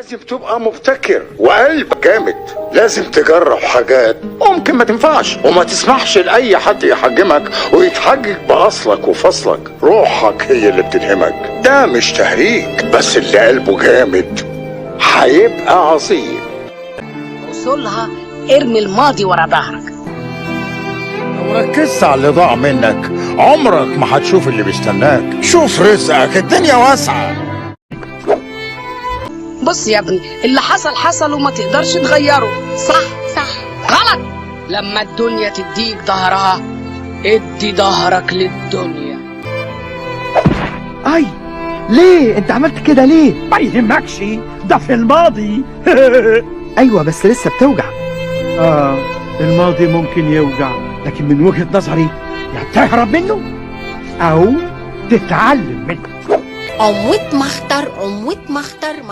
لازم تبقى مبتكر وقلب جامد. لازم تجرب حاجات ممكن ما تنفعش، وما تسمحش لأي حد يحجمك ويتحجج بأصلك وفصلك. روحك هي اللي بتلهمك، ده مش تهريج، بس اللي قلبه جامد هيبقى عظيم. وصولها ارمي الماضي ورا ظهرك. لو ركزت على اللي ضاع منك عمرك ما هتشوف اللي بيستناك. شوف رزقك، الدنيا واسعة. بص يا ابني، اللي حصل حصل وما تقدرش تغيره. صح غلط. لما الدنيا تديك ظهرها ادي ظهرك للدنيا. اي ليه انت عملت كده ليه؟ ما يهمكش، ده في الماضي. ايوه بس لسه بتوجع. الماضي ممكن يوجع، لكن من وجهة نظري يا تهرب منه او تتعلم منه. عمود مختار